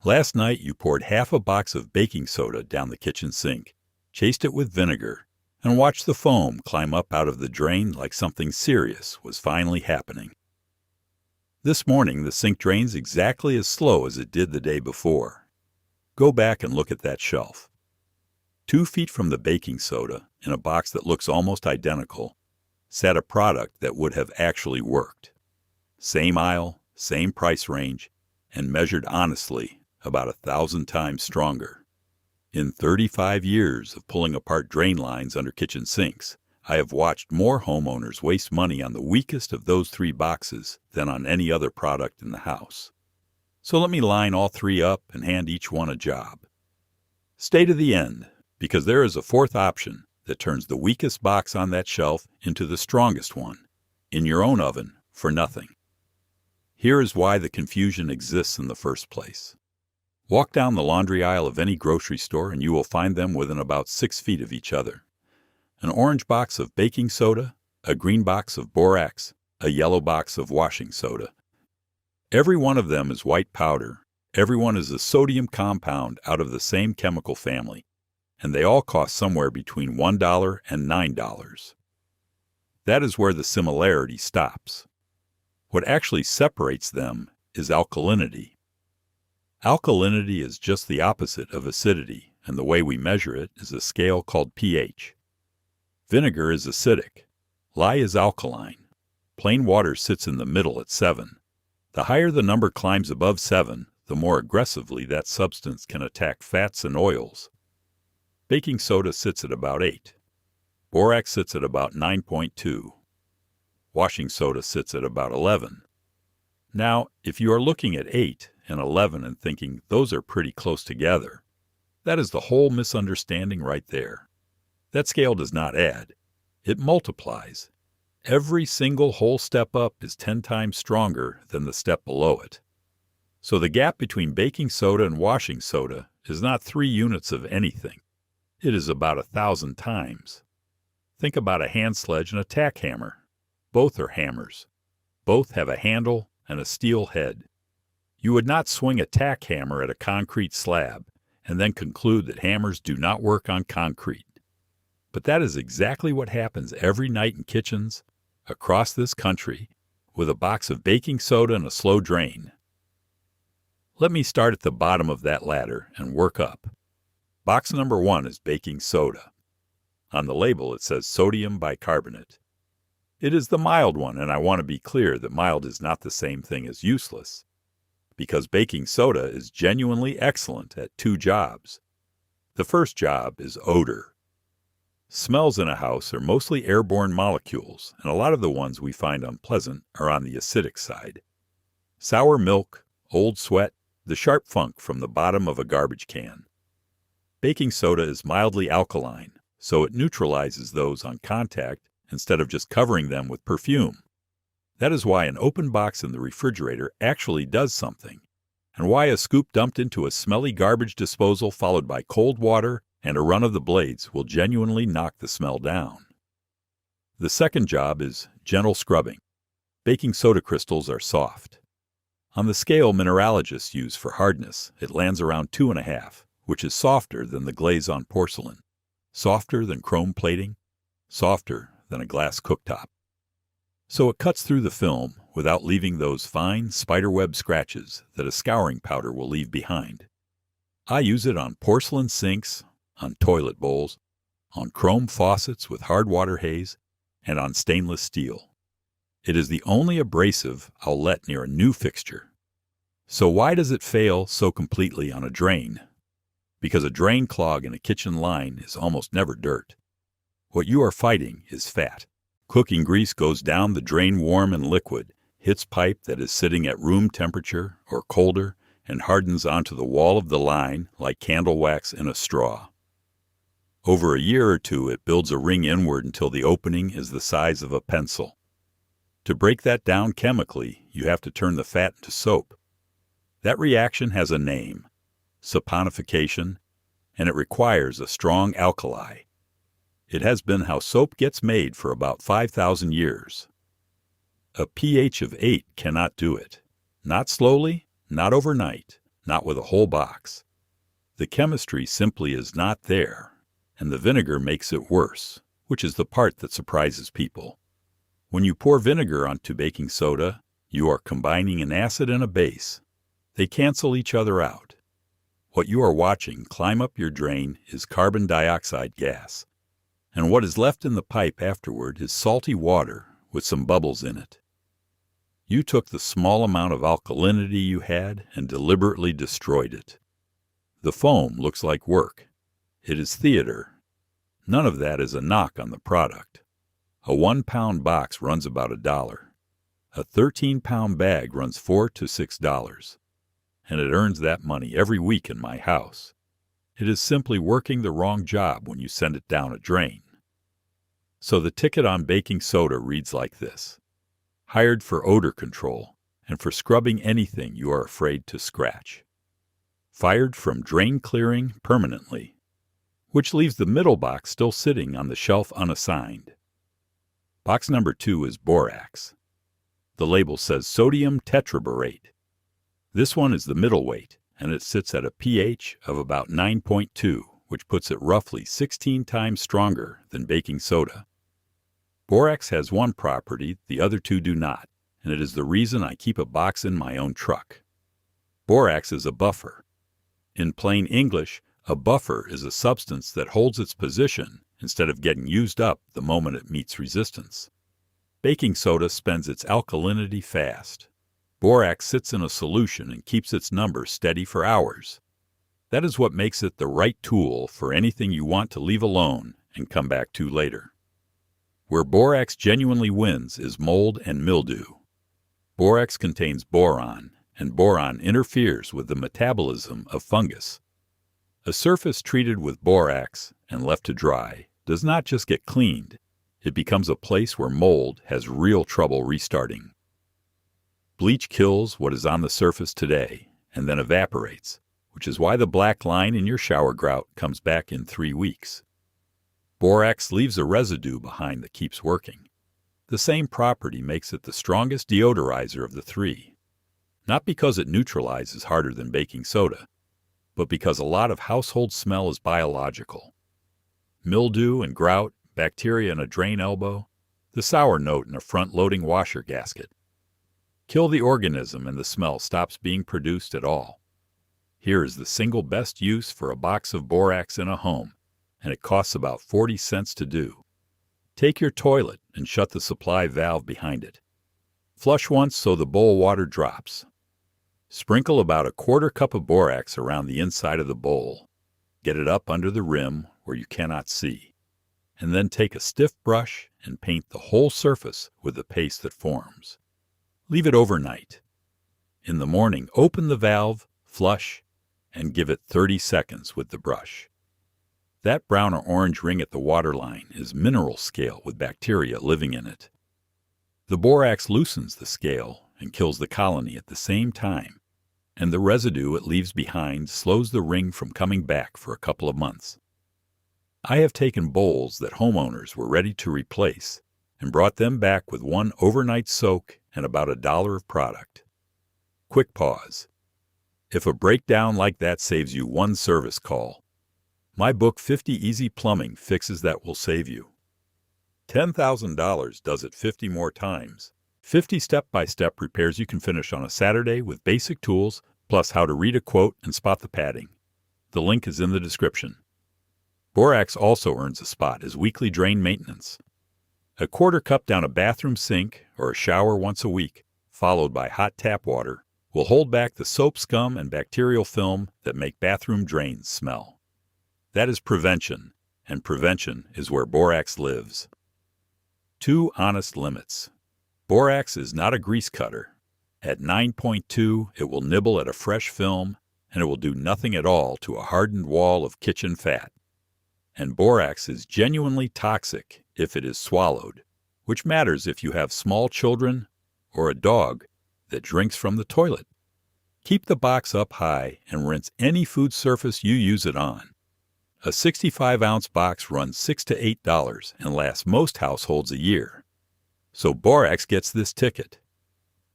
Last night you poured half a box of baking soda down the kitchen sink, chased it with vinegar, and watched the foam climb up out of the drain like something serious was finally happening. This morning the sink drains exactly as slow as it did the day before. Go back and look at that shelf. 2 feet from the baking soda, in a box that looks almost identical, sat a product that would have actually worked. Same aisle, same price range, and measured honestly about 1,000 times stronger. In 35 years of pulling apart drain lines under kitchen sinks, I have watched more homeowners waste money on the weakest of those 3 boxes than on any other product in the house. So let me line all 3 up and hand each one a job. Stay to the end, because there is a 4th option that turns the weakest box on that shelf into the strongest one, in your own oven, for nothing. Here is why the confusion exists in the first place. Walk down the laundry aisle of any grocery store and you will find them within about 6 feet of each other. An orange box of baking soda, a green box of borax, a yellow box of washing soda. Every one of them is white powder. Every one is a sodium compound out of the same chemical family, and they all cost somewhere between $1 and $9. That is where the similarity stops. What actually separates them is alkalinity. Alkalinity is just the opposite of acidity, and the way we measure it is a scale called pH. Vinegar is acidic. Lye is alkaline. Plain water sits in the middle at 7. The higher the number climbs above 7, the more aggressively that substance can attack fats and oils. Baking soda sits at about 8. Borax sits at about 9.2. Washing soda sits at about 11. Now, if you are looking at 8 and 11 and thinking those are pretty close together, that is the whole misunderstanding right there. That scale does not add. It multiplies. Every single whole step up is 10 times stronger than the step below it. So the gap between baking soda and washing soda is not 3 units of anything. It is about 1,000 times. Think about a hand sledge and a tack hammer. Both are hammers. Both have a handle and a steel head. You would not swing a tack hammer at a concrete slab and then conclude that hammers do not work on concrete. But that is exactly what happens every night in kitchens across this country with a box of baking soda and a slow drain. Let me start at the bottom of that ladder and work up. Box number 1 is baking soda. On the label it says sodium bicarbonate. It is the mild one, and I want to be clear that mild is not the same thing as useless, because baking soda is genuinely excellent at 2 jobs. The first job is odor. Smells in a house are mostly airborne molecules, and a lot of the ones we find unpleasant are on the acidic side. Sour milk, old sweat, the sharp funk from the bottom of a garbage can. Baking soda is mildly alkaline, so it neutralizes those on contact instead of just covering them with perfume. That is why an open box in the refrigerator actually does something, and why a scoop dumped into a smelly garbage disposal followed by cold water and a run of the blades will genuinely knock the smell down. The second job is gentle scrubbing. Baking soda crystals are soft. On the scale mineralogists use for hardness, it lands around 2.5, which is softer than the glaze on porcelain, softer than chrome plating, softer than a glass cooktop. So it cuts through the film without leaving those fine spiderweb scratches that a scouring powder will leave behind. I use it on porcelain sinks, on toilet bowls, on chrome faucets with hard water haze, and on stainless steel. It is the only abrasive I'll let near a new fixture. So why does it fail so completely on a drain? Because a drain clog in a kitchen line is almost never dirt. What you are fighting is fat. Cooking grease goes down the drain warm and liquid, hits pipe that is sitting at room temperature or colder, and hardens onto the wall of the line like candle wax in a straw. Over a year or 2, it builds a ring inward until the opening is the size of a pencil. To break that down chemically, you have to turn the fat into soap. That reaction has a name, saponification, and it requires a strong alkali. It has been how soap gets made for about 5,000 years. A pH of 8 cannot do it. Not slowly, not overnight, not with a whole box. The chemistry simply is not there, and the vinegar makes it worse, which is the part that surprises people. When you pour vinegar onto baking soda, you are combining an acid and a base. They cancel each other out. What you are watching climb up your drain is carbon dioxide gas, and what is left in the pipe afterward is salty water with some bubbles in it. You took the small amount of alkalinity you had and deliberately destroyed it. The foam looks like work. It is theater. None of that is a knock on the product. A 1-pound box runs about $1. A 13-pound bag runs $4 to $6, and it earns that money every week in my house. It is simply working the wrong job when you send it down a drain. So the ticket on baking soda reads like this: hired for odor control and for scrubbing anything you are afraid to scratch. Fired from drain clearing permanently, which leaves the middle box still sitting on the shelf unassigned. Box number 2 is borax. The label says sodium tetraborate. This one is the middleweight, and it sits at a pH of about 9.2, which puts it roughly 16 times stronger than baking soda. Borax has one property the other two do not, and it is the reason I keep a box in my own truck. Borax is a buffer. In plain English, a buffer is a substance that holds its position instead of getting used up the moment it meets resistance. Baking soda spends its alkalinity fast. Borax sits in a solution and keeps its number steady for hours. That is what makes it the right tool for anything you want to leave alone and come back to later. Where borax genuinely wins is mold and mildew. Borax contains boron, and boron interferes with the metabolism of fungus. A surface treated with borax and left to dry does not just get cleaned, it becomes a place where mold has real trouble restarting. Bleach kills what is on the surface today and then evaporates, which is why the black line in your shower grout comes back in 3 weeks. Borax leaves a residue behind that keeps working. The same property makes it the strongest deodorizer of the 3. Not because it neutralizes harder than baking soda, but because a lot of household smell is biological. Mildew and grout, bacteria in a drain elbow, the sour note in a front-loading washer gasket. Kill the organism and the smell stops being produced at all. Here is the single best use for a box of borax in a home, and it costs about 40 cents to do. Take your toilet and shut the supply valve behind it. Flush once so the bowl water drops. Sprinkle about a 1/4 cup of borax around the inside of the bowl. Get it up under the rim where you cannot see. And then take a stiff brush and paint the whole surface with the paste that forms. Leave it overnight. In the morning, open the valve, flush, and give it 30 seconds with the brush. That brown or orange ring at the waterline is mineral scale with bacteria living in it. The borax loosens the scale and kills the colony at the same time, and the residue it leaves behind slows the ring from coming back for a couple of months. I have taken bowls that homeowners were ready to replace and brought them back with one overnight soak and about $1 of product. Quick pause. If a breakdown like that saves you one service call, my book 50 Easy Plumbing Fixes that will save you. $10,000 does it 50 more times. 50 step-by-step repairs you can finish on a Saturday with basic tools, plus how to read a quote and spot the padding. The link is in the description. Borax also earns a spot as weekly drain maintenance. A 1/4 cup down a bathroom sink or a shower once a week, followed by hot tap water, will hold back the soap scum and bacterial film that make bathroom drains smell. That is prevention, and prevention is where borax lives. 2 honest limits. Borax is not a grease cutter. At 9.2, it will nibble at a fresh film, and it will do nothing at all to a hardened wall of kitchen fat. And borax is genuinely toxic if it is swallowed, which matters if you have small children or a dog that drinks from the toilet. Keep the box up high and rinse any food surface you use it on. A 65-ounce box runs $6 to $8 and lasts most households a year. So Borax gets this ticket.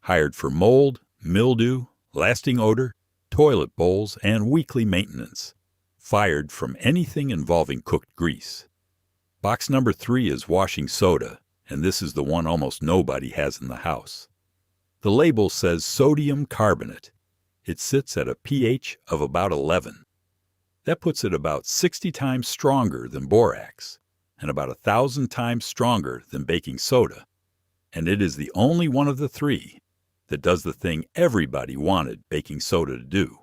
Hired for mold, mildew, lasting odor, toilet bowls, and weekly maintenance. Fired from anything involving cooked grease. Box number 3 is washing soda, and this is the one almost nobody has in the house. The label says sodium carbonate. It sits at a pH of about 11. That puts it about 60 times stronger than borax, and about 1,000 times stronger than baking soda. And it is the only one of the 3 that does the thing everybody wanted baking soda to do.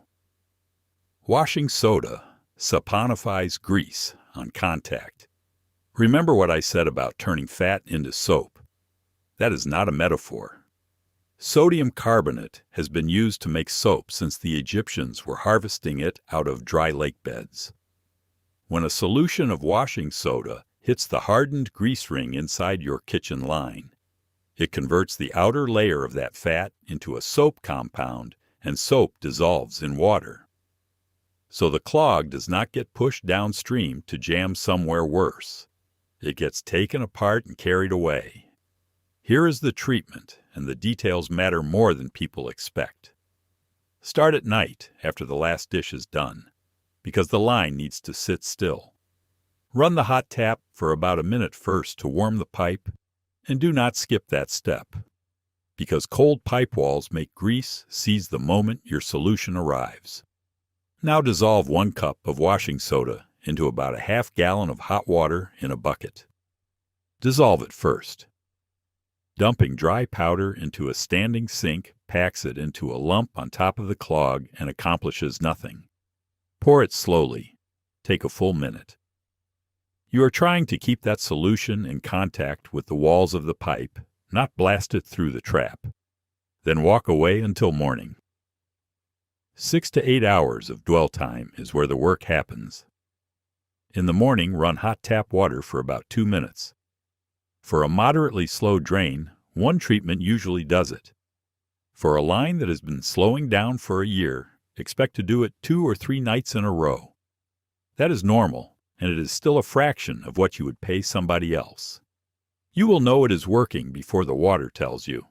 Washing soda saponifies grease on contact. Remember what I said about turning fat into soap? That is not a metaphor. Sodium carbonate has been used to make soap since the Egyptians were harvesting it out of dry lake beds. When a solution of washing soda hits the hardened grease ring inside your kitchen line, it converts the outer layer of that fat into a soap compound, and soap dissolves in water. So the clog does not get pushed downstream to jam somewhere worse. It gets taken apart and carried away. Here is the treatment, and the details matter more than people expect. Start at night after the last dish is done, because the line needs to sit still. Run the hot tap for about a minute first to warm the pipe, and do not skip that step, because cold pipe walls make grease seize the moment your solution arrives. Now dissolve 1 cup of washing soda into about a half gallon of hot water in a bucket. Dissolve it first. Dumping dry powder into a standing sink packs it into a lump on top of the clog and accomplishes nothing. Pour it slowly. Take a full minute. You are trying to keep that solution in contact with the walls of the pipe, not blast it through the trap. Then walk away until morning. 6 to 8 hours of dwell time is where the work happens. In the morning, run hot tap water for about 2 minutes. For a moderately slow drain, 1 treatment usually does it. For a line that has been slowing down for a year, expect to do it 2 or 3 nights in a row. That is normal, and it is still a fraction of what you would pay somebody else. You will know it is working before the water tells you.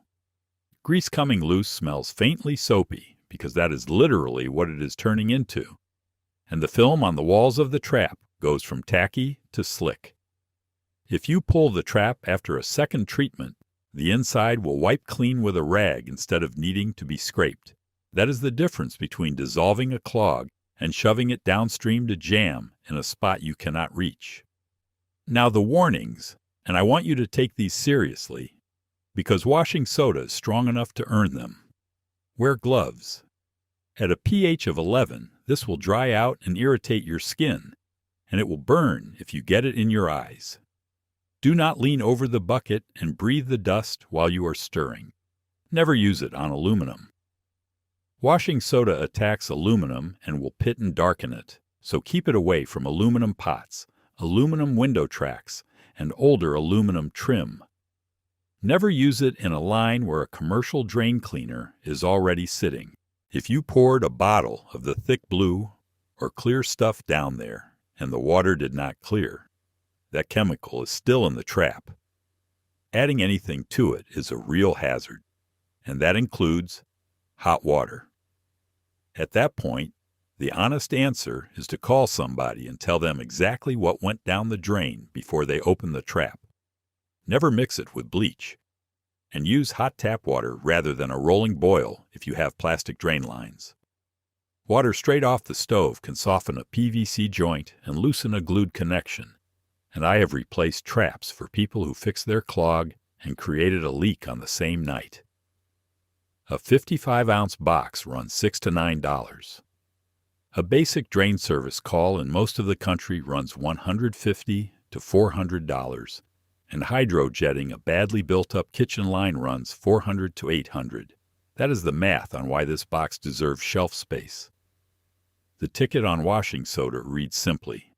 Grease coming loose smells faintly soapy because that is literally what it is turning into, and the film on the walls of the trap goes from tacky to slick. If you pull the trap after a second treatment, the inside will wipe clean with a rag instead of needing to be scraped. That is the difference between dissolving a clog and shoving it downstream to jam in a spot you cannot reach. Now the warnings, and I want you to take these seriously, because washing soda is strong enough to earn them. Wear gloves. At a pH of 11, this will dry out and irritate your skin, and it will burn if you get it in your eyes. Do not lean over the bucket and breathe the dust while you are stirring. Never use it on aluminum. Washing soda attacks aluminum and will pit and darken it, so keep it away from aluminum pots, aluminum window tracks, and older aluminum trim. Never use it in a line where a commercial drain cleaner is already sitting. If you poured a bottle of the thick blue or clear stuff down there and the water did not clear, that chemical is still in the trap. Adding anything to it is a real hazard, and that includes hot water. At that point, the honest answer is to call somebody and tell them exactly what went down the drain before they open the trap. Never mix it with bleach, and use hot tap water rather than a rolling boil if you have plastic drain lines. Water straight off the stove can soften a PVC joint and loosen a glued connection, and I have replaced traps for people who fixed their clog and created a leak on the same night. A 55-ounce box runs $6 to $9. A basic drain service call in most of the country runs $150 to $400, and hydrojetting a badly built-up kitchen line runs $400 to $800. That is the math on why this box deserves shelf space. The ticket on washing soda reads simply: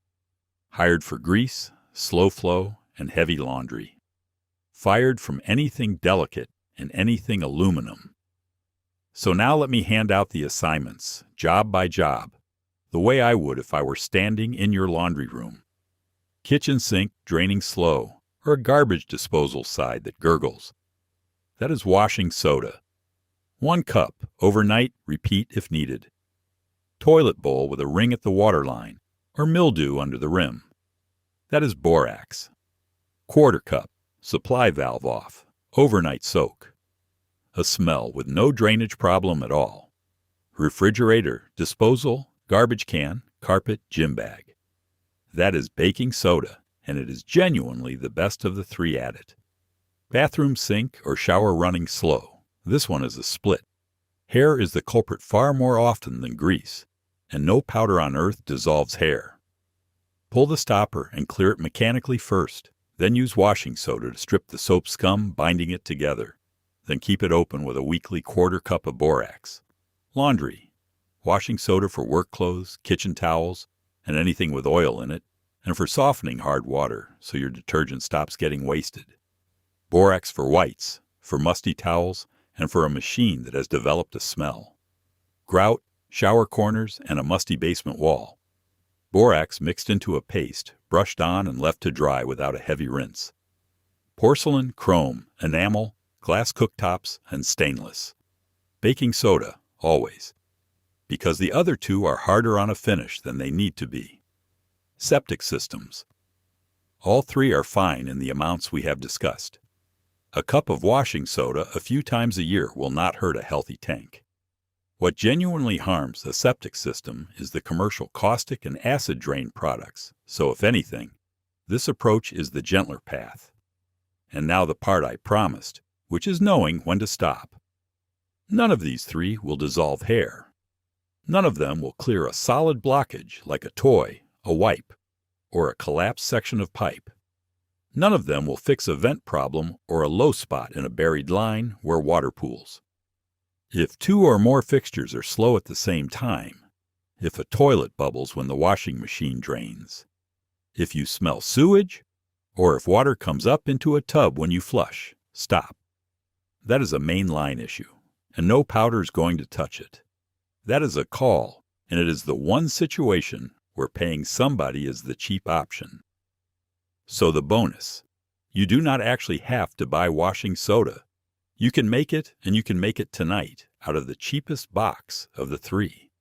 hired for grease, slow flow, and heavy laundry. Fired from anything delicate and anything aluminum. So now let me hand out the assignments, job by job, the way I would if I were standing in your laundry room. Kitchen sink draining slow, or a garbage disposal side that gurgles. That is washing soda. 1 cup, overnight, repeat if needed. toilet bowl with a ring at the waterline, or mildew under the rim. That is borax. Quarter cup, supply valve off, overnight soak. A smell with no drainage problem at all. Refrigerator, disposal, garbage can, carpet, gym bag. That is baking soda, and it is genuinely the best of the three at it. Bathroom sink or shower running slow. This one is a split. Hair is the culprit far more often than grease, and no powder on earth dissolves hair. Pull the stopper and clear it mechanically first, then use washing soda to strip the soap scum binding it together. Then keep it open with a weekly quarter cup of borax. Laundry. Washing soda for work clothes, kitchen towels, and anything with oil in it, and for softening hard water so your detergent stops getting wasted. Borax for whites, for musty towels, and for a machine that has developed a smell. Grout, shower corners, and a musty basement wall. Borax mixed into a paste, brushed on and left to dry without a heavy rinse. Porcelain, chrome, enamel, glass cooktops, and stainless. Baking soda, always. Because the other two are harder on a finish than they need to be. Septic systems. All three are fine in the amounts we have discussed. A cup of washing soda a few times a year will not hurt a healthy tank. What genuinely harms the septic system is the commercial caustic and acid drain products, so if anything, this approach is the gentler path. And now the part I promised, which is knowing when to stop. None of these three will dissolve hair. None of them will clear a solid blockage like a toy, a wipe, or a collapsed section of pipe. None of them will fix a vent problem or a low spot in a buried line where water pools. If two or more fixtures are slow at the same time, if a toilet bubbles when the washing machine drains, if you smell sewage, or if water comes up into a tub when you flush, stop. That is a main line issue, and no powder is going to touch it. That is a call, and it is the one situation where paying somebody is the cheap option. So the bonus. You do not actually have to buy washing soda. You can make it, and you can make it tonight, out of the cheapest box of the three.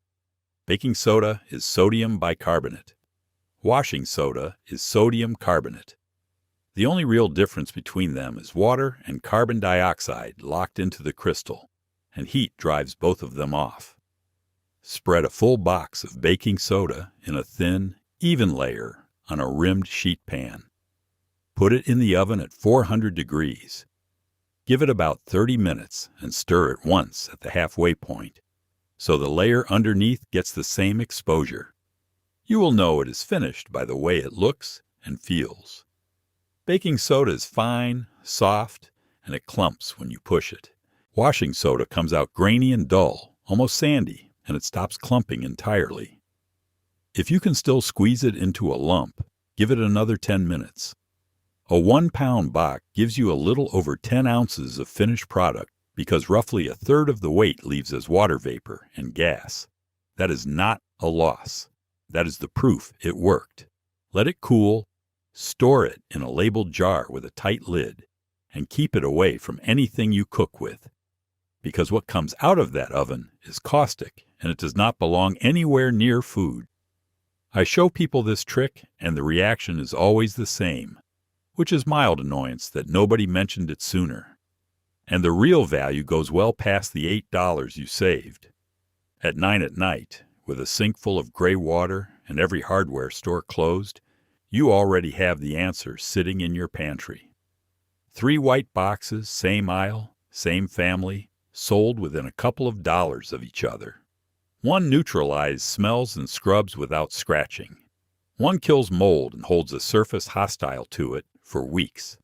Baking soda is sodium bicarbonate. Washing soda is sodium carbonate. The only real difference between them is water and carbon dioxide locked into the crystal, and heat drives both of them off. Spread a full box of baking soda in a thin, even layer on a rimmed sheet pan. Put it in the oven at 400 degrees. Give it about 30 minutes and stir it once at the halfway point, so the layer underneath gets the same exposure. You will know it is finished by the way it looks and feels. Baking soda is fine, soft, and it clumps when you push it. Washing soda comes out grainy and dull, almost sandy, and it stops clumping entirely. If you can still squeeze it into a lump, give it another 10 minutes. A 1-pound box gives you a little over 10 ounces of finished product because roughly a third of the weight leaves as water vapor and gas. That is not a loss. That is the proof it worked. Let it cool, store it in a labeled jar with a tight lid, and keep it away from anything you cook with. Because what comes out of that oven is caustic, and it does not belong anywhere near food. I show people this trick, and the reaction is always the same, which is mild annoyance that nobody mentioned it sooner. And the real value goes well past the $8 you saved. At 9 at night, with a sink full of gray water and every hardware store closed, you already have the answer sitting in your pantry. 3 white boxes, same aisle, same family, sold within a couple of dollars of each other. One neutralizes smells and scrubs without scratching. One kills mold and holds a surface hostile to it for weeks.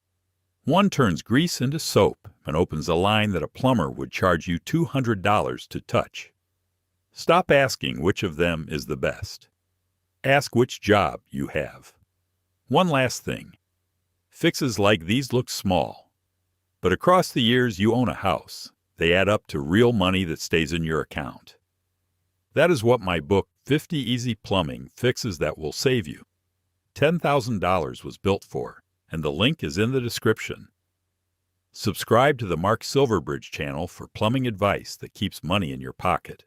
One turns grease into soap and opens a line that a plumber would charge you $200 to touch. Stop asking which of them is the best. Ask which job you have. One last thing. Fixes like these look small, but across the years you own a house. They add up to real money that stays in your account. That is what my book, 50 Easy Plumbing Fixes That Will Save You. $10,000 was built for, and the link is in the description. Subscribe to the Mark Silverbridge channel for plumbing advice that keeps money in your pocket.